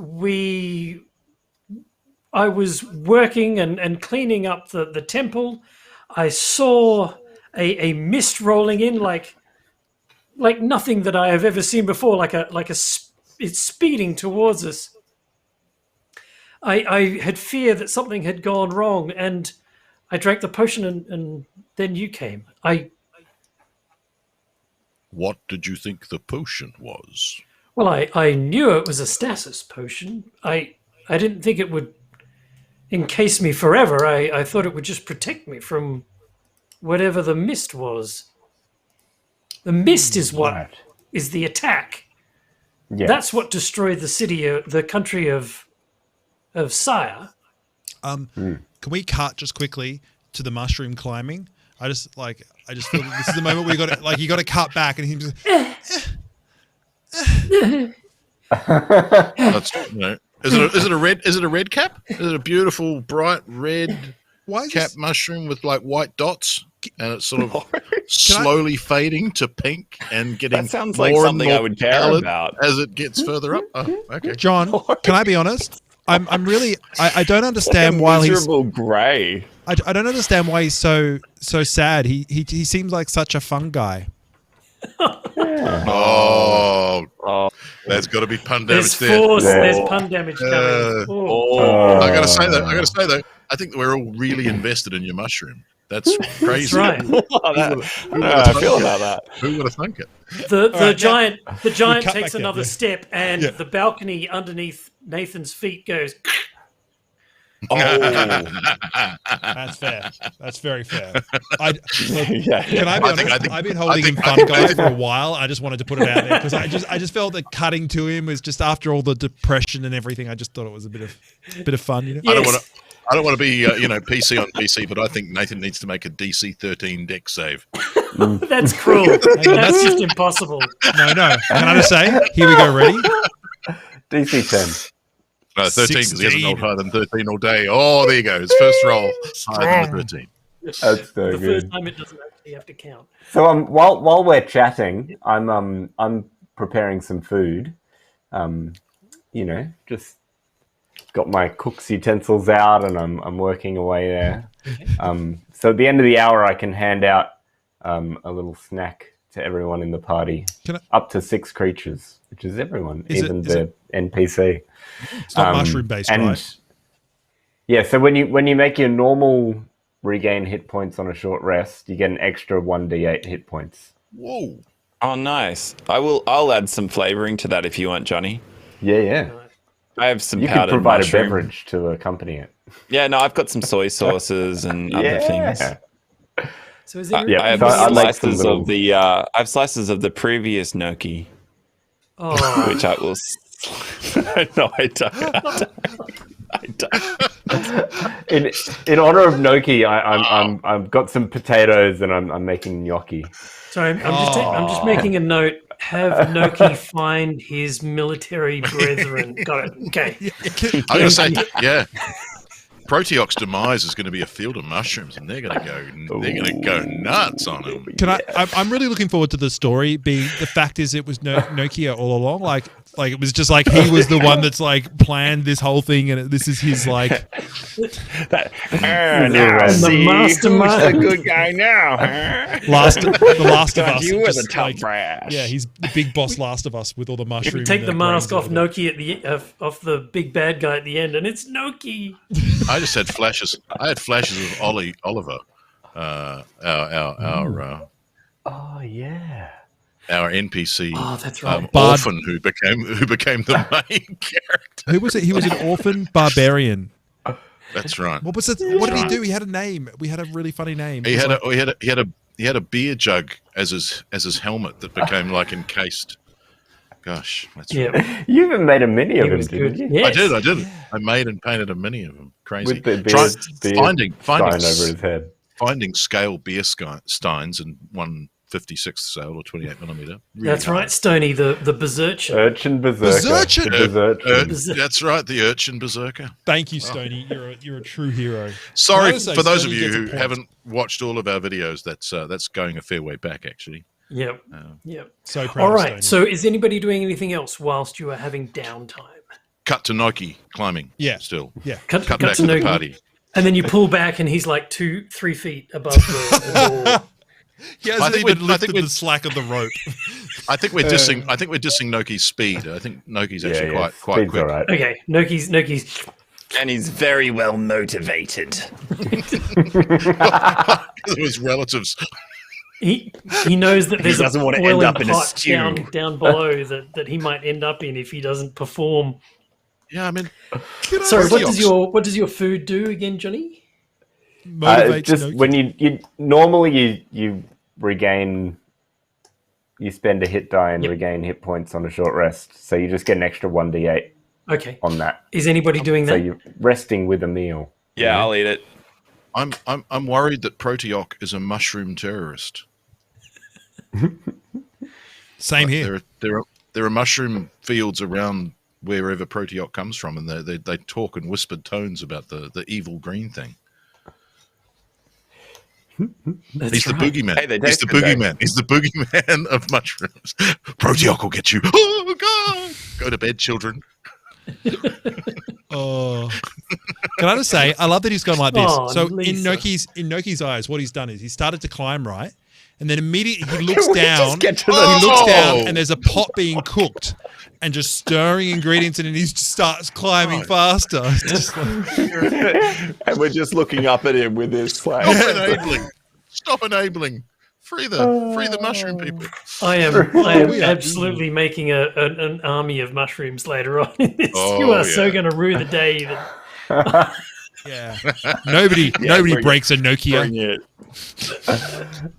C: I was working and cleaning up the temple. I saw a mist rolling in like nothing that I have ever seen before. It's speeding towards us. I had fear that something had gone wrong, and I drank the potion, and then you came.
B: What did you think the potion was?
C: Well, I knew it was a stasis potion. I didn't think it would encase me forever. I thought it would just protect me from whatever the mist was. The mist is what is
A: Right.
C: the attack.
A: Yes.
C: That's what destroyed the city, the country of Sire.
D: Can we cut just quickly to the mushroom climbing? I just feel this is the moment where you got to cut back and he's
B: That's, is it a red cap? Is it a beautiful bright red
D: why is
B: cap
D: this,
B: mushroom with like white dots, and it's sort of slowly fading to pink and getting
E: That sounds like
B: more and
E: something
B: more
E: I would care
B: pallid
E: about.
B: as it gets further up. Oh, okay.
D: John? Can I be honest? I'm really I don't understand why he's
E: miserable grey.
D: I don't understand why he's so sad. He seems like such a fun guy.
B: Oh,
E: Oh,
B: there's got to be pun damage
C: There's
B: there.
C: force.
A: Yeah.
C: There's pun damage coming. Oh.
E: oh.
B: I gotta say though, I think that we're all really invested in your mushroom. That's crazy.
C: That's right.
E: I don't know how I feel about that.
B: Who would have thunk it?
C: The
D: right,
C: giant
D: cut
C: takes
D: back there,
C: another
D: yeah.
C: step, and
D: Yeah.
C: the balcony underneath Nathan's feet goes.
E: Oh,
D: That's fair. That's very fair.
E: yeah.
D: Can I be honest?
B: I think-
D: I've been holding him fun guy for a while. I just wanted to put it out there because I just felt that cutting to him was just after all the depression and everything. I just thought it was a bit of fun, you know.
B: I don't
C: Yes.
B: want to. I don't want to be, PC on PC, but I think Nathan needs to make a DC 13 deck save.
C: That's cruel. That's just impossible.
D: No. Can I just say? Here we go. Ready?
A: DC 10.
B: No, 13 because he hasn't
D: 16.
B: rolled higher than 13 all day. Oh, there you go. His first roll higher than the 13.
A: That's so
C: The
A: good.
C: first time it doesn't actually have to count.
A: So while we're chatting, I'm preparing some food. Just got my cook's utensils out, and I'm working away there. So at the end of the hour, I can hand out a little snack to everyone in the party. Up to 6 creatures, which is everyone, even the NPC.
D: It's not mushroom based, right?
A: Yeah. So when you make your normal regain hit points on a short rest, you get an extra 1d8 hit points.
B: Whoa.
E: Oh, nice. I'll add some flavoring to that if you want, Johnny.
A: Yeah.
E: I have some
A: You could
E: powdered
A: provide
E: mushroom.
A: a beverage to accompany it.
E: Yeah, no, I've got some soy sauces and other things.
C: So is
E: I
C: there?
E: have
A: so I like some
E: slices
A: little-
E: of the I have slices of the previous gnocchi,
C: Oh,
E: which I will. No, I don't. I don't.
A: In honor of gnocchi, I've got some potatoes and I'm making gnocchi.
C: sorry. I'm just making a note. Have Noki find his military brethren. Got it. Okay.
B: I'm going to say, yeah. Proteoc's demise is going to be a field of mushrooms, and they're going to go nuts on him.
D: I'm really looking forward to the story. The fact is, it was Nokia all along. Like it was just like he was the one that's like planned this whole thing, and this is his like.
E: Now,
A: The
E: see,
C: mastermind.
E: who's the good guy now?
D: The Last of Us.
E: You were the
D: just
E: top
D: like-
E: brass.
D: Yeah, he's the big boss Last of Us with all the
C: If
D: mushroom.
C: you take the mask
D: grains
C: off
D: and all
C: Noki at the off the big bad guy at the end, and it's Noki.
B: I just had flashes. I had flashes of Oliver, our
A: Oh yeah.
B: our NPC
C: Oh, that's right.
B: orphan who became the main character.
D: Who was it? He was an orphan barbarian.
B: That's right.
D: What was it? What did he do? He had a name. We had a really funny name.
B: He had a beer jug as his helmet that became like encased. Gosh, that's right.
C: Yeah,
A: You even made a mini of
C: he
A: him,
C: was
A: didn't
C: good.
A: you?
B: I
C: Yes.
B: did. I made and painted a mini of them. Crazy.
A: With the beer
B: finding
A: sign over his head.
B: finding scale beer steins in 1/56 scale or 28 millimeter. Really
C: That's
B: hard.
C: right, Stony, the berserker.
A: Urchin berserker.
D: Berserker!
A: The berserker.
B: That's right, the urchin berserker.
D: Thank you, Stoney. You're a true hero.
B: Sorry
D: Can I say
B: for those of
D: Stoney
B: you
D: gets a
B: who
D: point?
B: haven't watched all of our videos. That's going a fair way back, actually.
C: Yep. Yep.
D: So proud
C: All
D: of
C: right.
D: Stoney.
C: So, is anybody doing anything else whilst you are having downtime?
B: Cut to Nike climbing.
D: Yeah.
B: Still.
D: Yeah.
B: Cut back to the
C: Noki.
B: party.
C: And then you pull back, and he's like 2-3 feet above the door.
D: He
B: I
D: hasn't
B: think
D: even
B: we- I think
D: lifted
B: we-
D: the slack of the rope.
B: I think we're dissing Noki's speed. I think Noki's actually quite
A: Speed's
B: quick.
A: all right.
C: Okay, Noki's.
E: And he's very well motivated.
B: It was relatives.
C: He knows that there's
E: doesn't
C: a
E: want to end
C: boiling
E: up in a
C: pot
E: stew.
C: down below that he might end up in if he doesn't perform.
B: Yeah, I mean,
C: Sorry,
B: Proteox.
C: what does your food do again, Johnny?
D: Motivates
A: Just
D: Noki.
A: when you normally you regain, you spend a hit die and
C: Yep.
A: regain hit points on a short rest, so you just get an extra 1d8
C: Okay.
A: on that.
C: Is anybody doing
A: So
C: that?
A: you're resting with a meal.
E: Yeah, I'll eat it.
B: I'm worried that Proteoc is a mushroom terrorist.
D: Same here.
B: There are mushroom fields around wherever Proteoc comes from, and they talk in whispered tones about the evil green thing.
C: That's
B: He's the
C: right.
B: boogeyman.
E: Hey, they
B: He's the
E: taste good, though.
B: boogeyman. He's the boogeyman of mushrooms. Proteoc will get you. Oh God! Go to bed, children.
D: Oh, can I just say, I love that he's gone like this.
C: Oh,
D: So
C: Lisa.
D: in Noki's eyes, what he's done is he started to climb right, and then immediately he looks
E: we
D: down.
E: just get to the
D: He looks
B: Oh!
D: down, and there's a pot being cooked, and just stirring ingredients, and then he just starts climbing
B: Oh.
D: faster. It's just like,
E: And we're just looking up at him with this
B: Stop enabling. Stop enabling. Free the mushroom people.
C: I am
D: we are
C: absolutely making an army of mushrooms later on in this.
B: Oh,
C: You are so
B: yeah.
C: going to rue the day that.
D: yeah, nobody
E: bring
D: breaks a Nokia.
E: Bring it.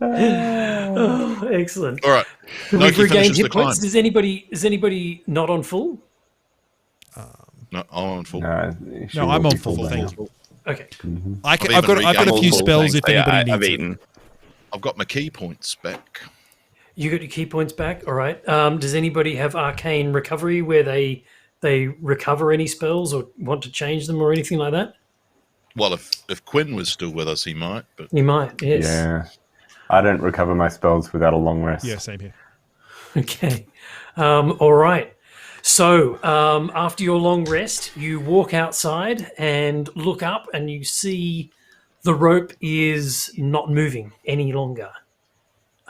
C: Oh, excellent.
B: All right.
C: We've
B: Noki
C: regained
B: finishes the
C: hit
B: climb.
C: points. Is anybody not on full?
B: No, I'm on full.
A: No,
D: No, I'm on full. Thank you.
C: Okay.
D: I've got a few spells if anybody
E: I've
D: needs it.
E: eaten.
B: I've got my key points back.
C: You got your key points back. All right. Does anybody have Arcane Recovery where they recover any spells or want to change them or anything like that?
B: Well, if Quinn was still with us, he might. But
C: You might. Yes.
A: Yeah. I don't recover my spells without a long rest.
D: Yeah, same here.
C: Okay. All right. So after your long rest, you walk outside and look up, and you see the rope is not moving any longer.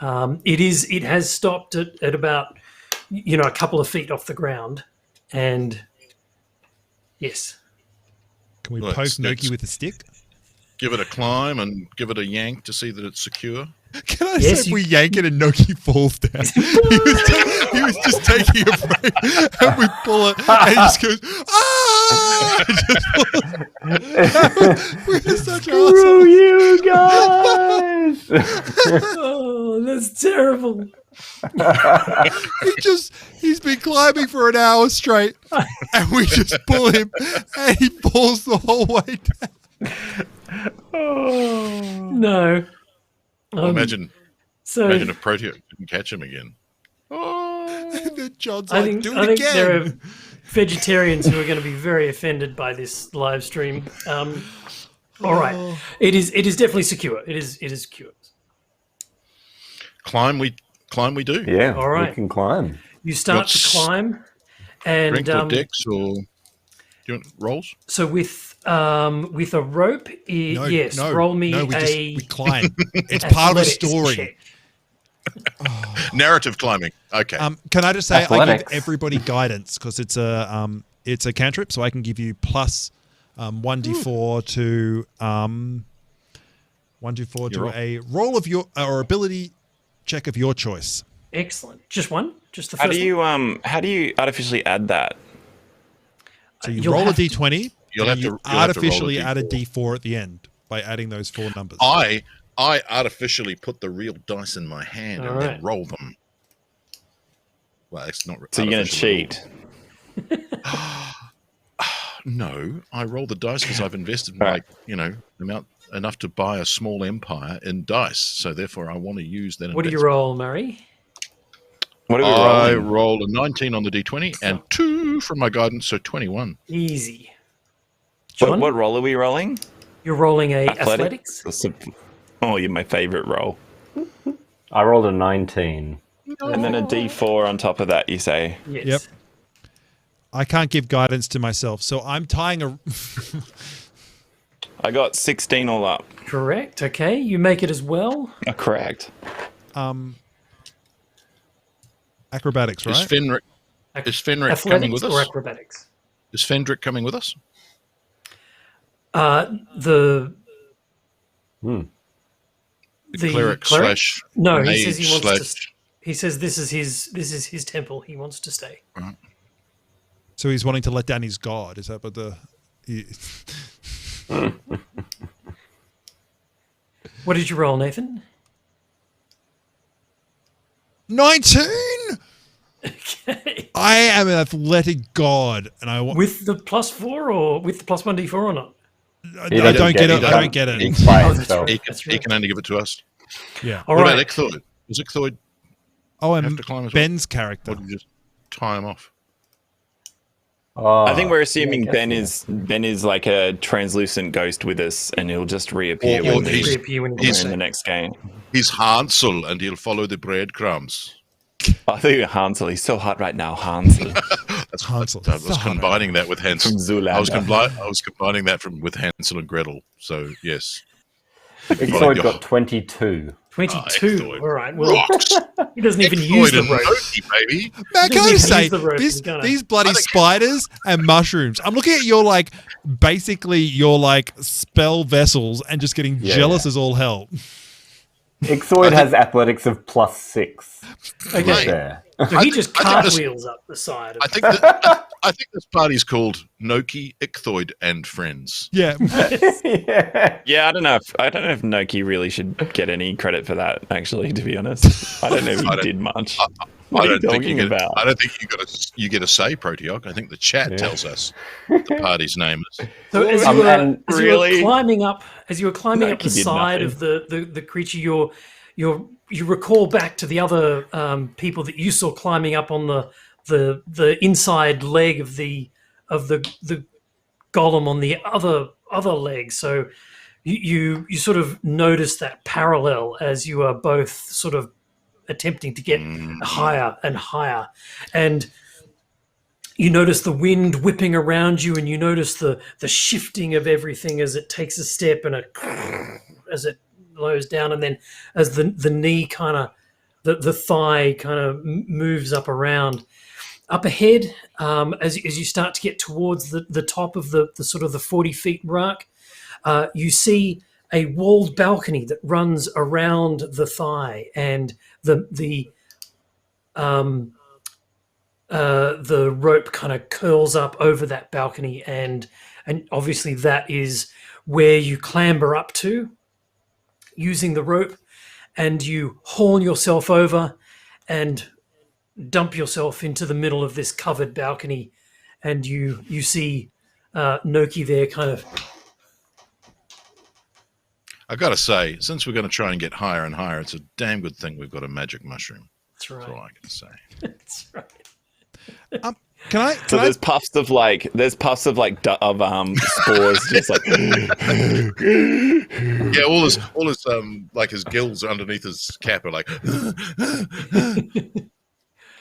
C: It has stopped at about a couple of feet off the ground, and yes.
D: Can we
B: Well,
D: poke
B: it's-
D: Noki with a stick?
B: give it a climb and give it a yank to see that it's secure.
D: Can I
C: Yes,
D: say if we yank it and Noki falls down? he was just taking a break and we pull it and he just goes, ah! We're such
A: Screw
D: assholes.
A: you guys!
C: Oh, that's terrible.
D: He's been climbing for an hour straight and we just pull him and he falls the whole way down.
C: No.
B: Well, imagine
C: So
B: if Proteus didn't catch him again.
D: And then John's
C: I
D: like,
C: think,
D: do
C: I
D: it
C: think there are
D: again.
C: vegetarians who are going to be very offended by this live stream. All right, it is definitely secure. It is secure.
B: Climb we do.
A: Yeah,
C: All right.
A: we can climb.
C: You start to climb, and
B: Strength or dex or do you want rolls?
C: so with a rope, yes, roll me
D: we climb. It's part of a
C: athletics
D: story.
C: check.
B: Narrative climbing. Okay.
D: Can I just say I give
A: Athletics.
D: everybody guidance because it's a cantrip, so I can give you plus 1d4 to 1d4 to
B: roll.
D: a roll of your or ability check of your choice.
C: Excellent. Just one. Just the
E: How
C: first.
E: do you artificially add that?
D: So you
C: You'll
D: roll a
C: have to-
D: d20
B: You'll
D: and
B: have
D: you
B: to- you'll have to roll a
D: artificially add a
B: D4.
D: d4 at the end by adding those four numbers.
B: I artificially put the real dice in my hand and then
C: Alright.
B: roll them. Well, it's not.
E: So you're going to
B: artificial
E: cheat.
B: at all. No, I roll the dice because I've invested
E: Right.
B: amount enough to buy a small empire in dice. So therefore, I want to use that.
C: What do you roll, Murray?
E: What are we
B: I
E: rolling?
B: roll a 19 on the d20 and 2 from my guidance, so 21.
C: Easy. John,
E: What roll are we rolling?
C: you're rolling a athletics.
E: Oh, you're my favorite roll.
A: I rolled a 19.
E: And then a d4 on top of that, you say?
C: Yes.
D: Yep. I can't give guidance to myself, so I'm tying a.
E: I got 16 all up.
C: Correct. Okay, you make it as well.
E: Correct.
D: Acrobatics,
B: Is
D: right?
B: Fenric coming
C: Athletics
B: with
C: or
B: us?
C: acrobatics?
B: Is Fendrick coming with us?
C: The
B: Cleric slash
C: no, he
B: mage
C: says he wants to.
B: slash-
C: He says this is his temple. He wants to stay.
D: So he's wanting to let down his god. Is that what the?
C: What did you roll, Nathan?
D: 19.
C: Okay.
D: I am an athletic god, and I want.
C: With the +4 or with the +1d4 or not?
D: I don't get it. I don't get it.
A: It's by
C: Oh, that's
A: itself.
C: right.
B: He can only give it to us.
D: Yeah.
C: All
B: What
C: right.
B: about Ichthoid? Does Ichthoid
D: Oh,
B: have
D: and
B: to climb as well?
D: Ben's character.
B: Or do you just tie him off?
A: Oh,
E: I think we're assuming
A: yeah,
E: Ben is like a translucent ghost with us, and he'll just reappear
B: Or
E: when
B: he's-
C: Reappear when
B: he's-
C: you
E: we're in the
C: say.
E: next game.
B: He's Hansel, and he'll follow the breadcrumbs.
E: I think Hansel. He's so hot right now, Hansel.
D: Hansel.
B: I was combining that with Hansel.
E: From Zoolander.
B: I was combining that with Hansel and Gretel. So yes,
A: Ixoid got 22.
C: 22.
B: Ichthoid.
C: All right. Well,
B: rocks.
C: he doesn't even use
B: Ichthoid
C: the
B: and
C: rope.
B: Loki, baby.
D: Man, can I just say
C: Use the rope,
D: this,
C: he's gonna-
D: these bloody
B: I think-
D: spiders and mushrooms? I'm looking at your basically your spell vessels and just getting
A: Yeah.
D: jealous as all hell.
A: Ixoid has athletics of +6.
C: Okay.
B: Right.
A: There.
C: So he just
B: I think this-
C: cartwheels up the side.
B: I think that, I think this party's called Noki, Ichthoid, and Friends.
D: Yeah.
A: Yeah.
E: Yeah, I don't know if Noki really should get any credit for that. Actually, to be honest, I don't know if he
B: I don't-
E: did much. What are you talking about?
B: I don't think you get a say, Protioc. I think the chat tells us what the party's name is.
C: So as you were climbing up the side of the creature, you recall back to the other people that you saw climbing up on the inside leg of the golem on the other leg. So you sort of notice that parallel as you are both sort of attempting to get higher and higher, and you notice the wind whipping around you, and you notice the shifting of everything as it takes a step and as it lows down, and then as the knee kind of the thigh kind of moves up around. Up ahead, as you start to get towards the top of the sort of the 40 feet mark, you see a walled balcony that runs around the thigh, and the rope kind of curls up over that balcony, and obviously that is where you clamber up to using the rope, and you haul yourself over and dump yourself into the middle of this covered balcony, and you see Noki there kind of.
B: I got to say, since we're going to try and get higher and higher, it's a damn good thing we've got a magic mushroom.
C: That's right.
B: That's all I can say.
C: That's right.
D: So
E: there's puffs of spores just like
B: Yeah, all his like his gills underneath his cap are like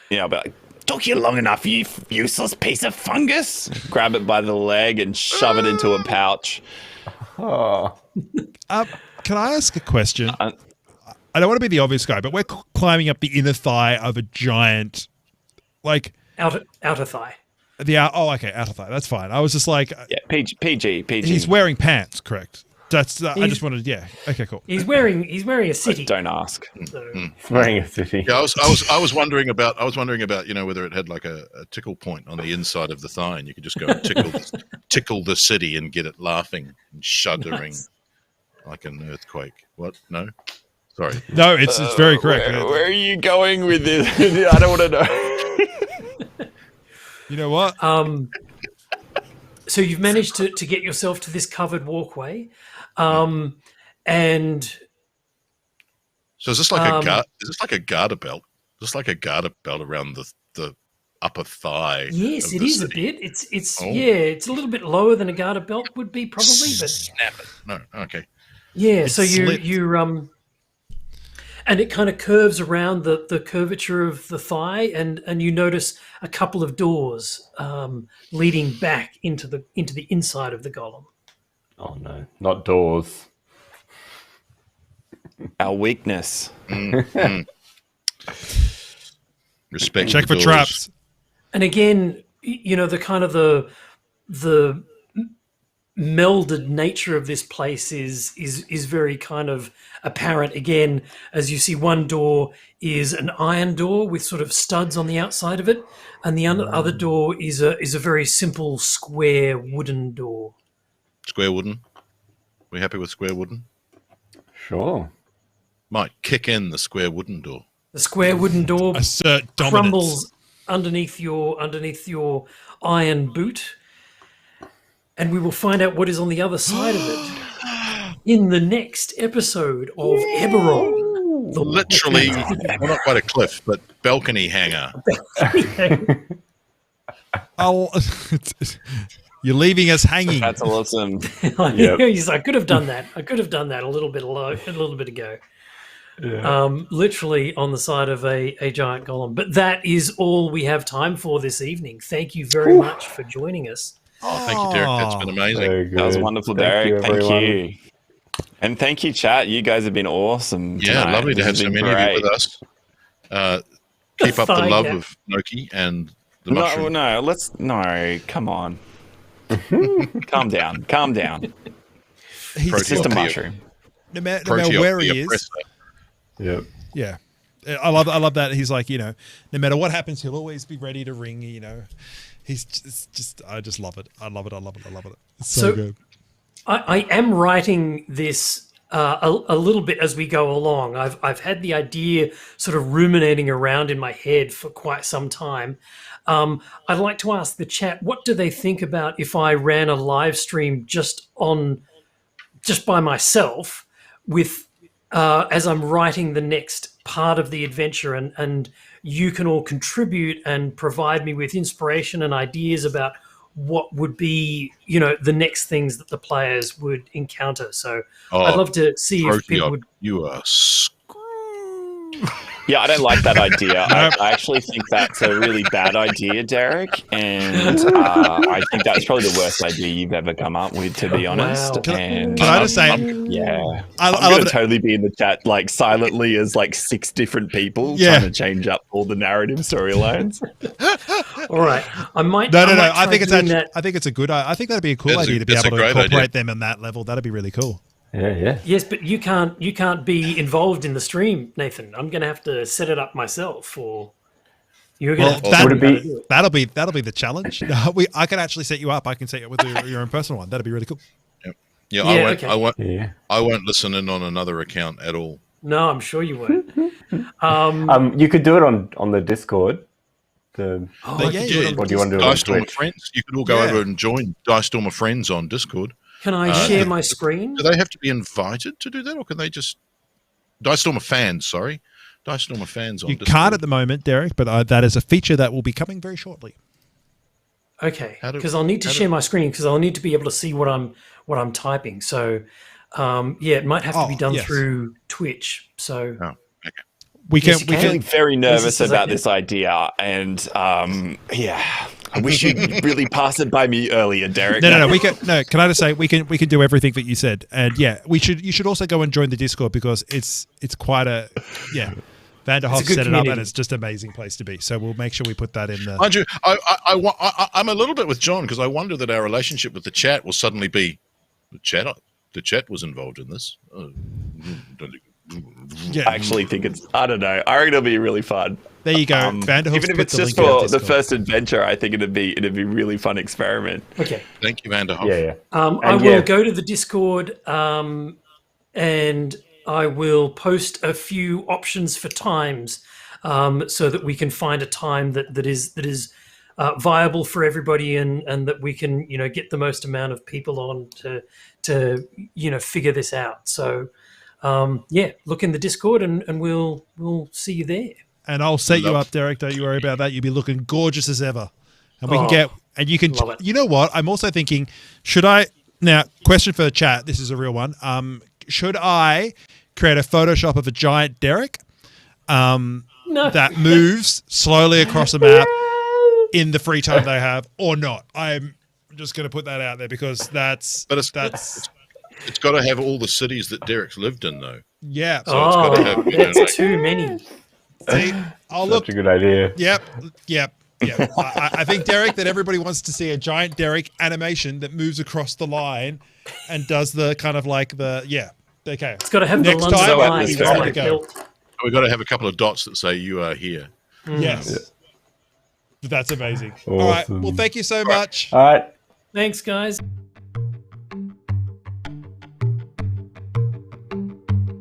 E: yeah, but took you long enough, you useless piece of fungus. Grab it by the leg and shove it into a pouch.
A: Oh.
D: Can I ask a question? I don't want to be the obvious guy, but we're climbing up the inner thigh of a giant, like
C: outer thigh.
D: Okay, outer thigh. That's fine. I was just like,
E: yeah, PG.
D: He's wearing pants, correct? That's. I just wanted. Yeah. Okay. Cool.
C: He's wearing a city.
E: Don't ask.
C: So.
A: He's wearing a city.
B: Yeah, I was wondering about whether it had like a tickle point on the inside of the thigh, and you could just go and tickle the city and get it laughing and shuddering like an earthquake. What? No. Sorry.
D: No, it's very correct.
E: Where are you going with this? I don't want to know.
D: You know what?
C: So you've managed to get yourself to this covered walkway, and
B: so is this like a garter belt? Just like a garter belt around the upper thigh.
C: Yes, it is city. A bit. It's it's a little bit lower than a garter belt would be probably, but
B: snap it. No, okay.
C: Yeah, so you and it kind of curves around the curvature of the thigh, and you notice a couple of doors leading back into the inside of the golem.
A: Oh no, not doors.
E: Our weakness.
B: Respect.
D: Check for traps.
C: And again, the kind of the melded nature of this place is very kind of apparent. Again, as you see, one door is an iron door with sort of studs on the outside of it, and the other door is a very simple square wooden door.
B: Square wooden. We happy with square wooden?
A: Sure.
B: Might kick in the square wooden door.
C: The square wooden door
D: assert
C: crumbles underneath your iron boot. And we will find out what is on the other side of it in the next episode of Eberron.
B: Literally, well, not quite a cliff, but balcony hanger.
D: You're leaving us hanging.
E: That's awesome.
C: Yep. He's like, I could have done that a little bit ago. Yeah. Literally on the side of a giant golem. But that is all we have time for this evening. Thank you very much for joining us.
B: Oh, thank you, Derek. That's been amazing.
E: That was wonderful, Derek. Thank you. And thank you, chat. You guys have been awesome.
B: Yeah,
E: tonight.
B: Lovely to have so many of you with us. Keep up the love of Noki and the mushroom.
E: No, come on. Calm down. He's just a mushroom.
D: No matter where he is.
B: Yep.
D: Yeah. I love that. He's like, no matter what happens, he'll always be ready to ring, He's just I just love it. I love it. It's so good.
C: I am writing this a little bit as we go along. I've had the idea sort of ruminating around in my head for quite some time. I'd like to ask the chat, what do they think about if I ran a live stream just by myself with as I'm writing the next part of the adventure, and you can all contribute and provide me with inspiration and ideas about what would be, the next things that the players would encounter. So I'd love to see if people would.
B: You are
E: Yeah, I don't like that idea. I actually think that's a really bad idea, Derek. And I think that's probably the worst idea you've ever come up with, to be honest.
C: Wow.
D: Can I just say,
E: yeah,
D: I
E: I'm going
D: love
E: to totally be in the chat, like silently as like 6 different people trying to change up all the narrative storylines.
C: All right, I might.
D: No. I think it's a good. I think that'd be a cool idea to be able to incorporate them in that level. That'd be really cool.
A: Yeah.
C: Yes, but you can't be involved in the stream, Nathan. I'm going to have to set it up myself, or you're going to have to.
D: That'll be the challenge. I can actually set you up. I can set you up with your own personal one. That'd be really cool.
B: Yeah, I won't listen in on another account at all.
C: No, I'm sure you won't.
A: You could do it on the Discord. What do you want to do?
B: Dice Storm of Friends. You could all go over and join Dice Storm of Friends on Discord.
C: Can I share my screen?
B: Do they have to be invited to do that, or can they just Dice Storm of Fans? Sorry, Dice Storm of Fans on Discord.
D: You can't at the moment, Derek, but that is a feature that will be coming very shortly.
C: Okay, because I'll need to share my screen because I'll need to be able to see what I'm typing. So, it might have to be done through Twitch. So,
E: I'm feeling very nervous about this idea, and I wish you'd really pass it by me earlier, Derek.
D: No. Can I just say we can do everything that you said, and you should also go and join the Discord because it's quite a Vanderhoff set it up, and it's just an amazing place to be. So we'll make sure we put that in the.
B: Andrew, I'm a little bit with John because I wonder that our relationship with the chat will suddenly be the chat. The chat was involved in this.
E: I actually think I don't know. I reckon it'll be really fun.
D: There you go. Vanderhoff.
E: Even if it's just for the first adventure, I think it'd be a really fun experiment.
C: Okay.
B: Thank you, Vanderhoff.
A: Yeah.
C: I will go to the Discord and I will post a few options for times so that we can find a time that is viable for everybody and that we can get the most amount of people on to figure this out. So look in the Discord and we'll see you there.
D: And I'll set you up, Derek. Don't you worry about that. You'll be looking gorgeous as ever. And we can you can, you know what? I'm also thinking, question for the chat. This is a real one. Should I create a Photoshop of a giant Derek that moves slowly across the map in the free time they have or not? I'm just going to put that out there because it's got to have all the cities that Derek's lived in, though.
C: Yeah.
B: So it's got to have.
C: That's too many.
D: See,
A: Such a good idea.
D: Yep. I think, Derek, that everybody wants to see a giant Derek animation that moves across the line and does the kind of like okay.
C: It's got to have the London line.
B: We've got to have a couple of dots that say "You are here."
D: Yes. Yeah. That's amazing.
A: Awesome.
D: All right. Well, thank you so much.
A: All right.
C: Thanks, guys.